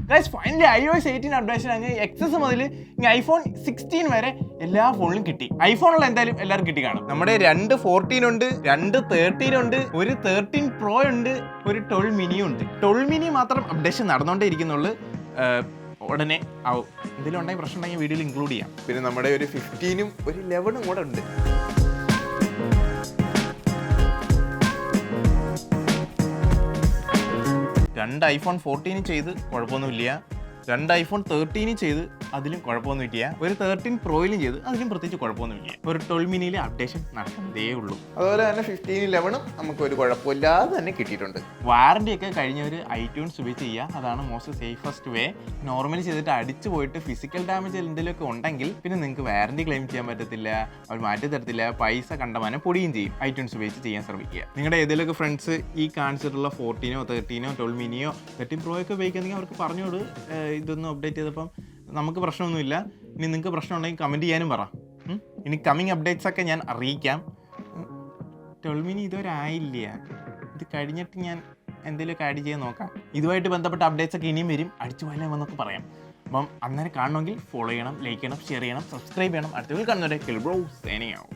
Guys finally iOS 18 updation അങ്ങ് XS മുതൽ iPhone 16 വരെ എല്ലാ ഫോണിലും കിട്ടി. ഐഫോണുള്ള എന്തായാലും എല്ലാവർക്കും കിട്ടി കാണും. നമ്മുടെ 2 14 ഉണ്ട്, 2 13 ഉണ്ട്, ഒരു 13 Pro ഉണ്ട്, ഒരു 12 mini ഉണ്ട്. 12 mini മാത്രം അപ്ഡേഷൻ നടന്നുകൊണ്ടേ ഇരിക്കുന്നുള്ളൂ. ഉടനെ ആവും. എന്തെങ്കിലും ഉണ്ടെങ്കിൽ പ്രശ്നം ഉണ്ടെങ്കിൽ വീഡിയോയിൽ ഇൻക്ലൂഡ് ചെയ്യാം. പിന്നെ നമ്മുടെ ഒരു 15ഉം ഒരു 11ഉം കൂടെ ഉണ്ട്. രണ്ട് iPhone 14 ചെയ്ത് കുഴപ്പമൊന്നുമില്ല, 2 iPhone 13 ചെയ്ത് അതിലും കുഴപ്പമൊന്നുമില്ല, ഒരു 13 Proയിലും ചെയ്ത് അതിലും പ്രത്യേകിച്ച് കുഴപ്പമൊന്നുമില്ല. ഒരു 12 miniയിൽ അപ്ഡേഷൻ നടക്കുന്നതേ ഉള്ളൂ. അതുപോലെ തന്നെ 15 11 നമുക്ക് ഒരു കുഴപ്പമില്ലാതെ തന്നെ കിട്ടിയിട്ടുണ്ട്. വാറണ്ടി ഒക്കെ കഴിഞ്ഞവർ iTunes ഉപയോഗിച്ച് ചെയ്യുക, അതാണ് മോസ്റ്റ് സേഫസ്റ്റ് വേ. നോർമലി ചെയ്തിട്ട് അടിച്ചു പോയിട്ട് ഫിസിക്കൽ ഡാമേജ് എന്തെങ്കിലുമൊക്കെ ഉണ്ടെങ്കിൽ പിന്നെ നിങ്ങൾക്ക് വാറണ്ടി ക്ലെയിം ചെയ്യാൻ പറ്റത്തില്ല, അവർ മാറ്റി തരത്തില്ല, പൈസ കണ്ടമാനം പൊടിയും ചെയ്യും. iTunes ഉപയോഗിച്ച് ചെയ്യാൻ ശ്രമിക്കുക. നിങ്ങളുടെ ഏതെങ്കിലുമൊക്കെ ഫ്രണ്ട്സ് ഈ കാണിച്ചിട്ടുള്ള 14 13 12 miniയോ 13 Pro ഒക്കെ ഉപയോഗിക്കുന്നെങ്കിൽ അവർക്ക് പറഞ്ഞോട് ഇതൊന്നും അപ്ഡേറ്റ് ചെയ്തപ്പം നമുക്ക് പ്രശ്നമൊന്നുമില്ല. ഇനി നിങ്ങൾക്ക് പ്രശ്നം ഉണ്ടെങ്കിൽ കമൻറ്റ് ചെയ്യാനും പറ. ഇനി കമ്മിങ് അപ്ഡേറ്റ്സ് ഒക്കെ ഞാൻ അറിയിക്കാം. 12 mini ഇതുവരെ ആയില്ല, ഇത് കഴിഞ്ഞിട്ട് ഞാൻ എന്തെങ്കിലുമൊക്കെ ആഡ് ചെയ്യാൻ നോക്കാം. ഇതുമായിട്ട് ബന്ധപ്പെട്ട അപ്ഡേറ്റ്സ് ഒക്കെ ഇനിയും വരും, അടിച്ചു പോയാലും എന്നൊക്കെ പറയാം. അപ്പം അന്നേരം കാണണമെങ്കിൽ ഫോളോ ചെയ്യണം, ലൈക്ക് ചെയ്യണം, ഷെയർ ചെയ്യണം, സബ്സ്ക്രൈബ് ചെയ്യണം. അടുത്ത വീഡിയോയിൽ കാണുന്നവരെ കിൽ ബ്രോ സൈനിങ് ഔട്ട്.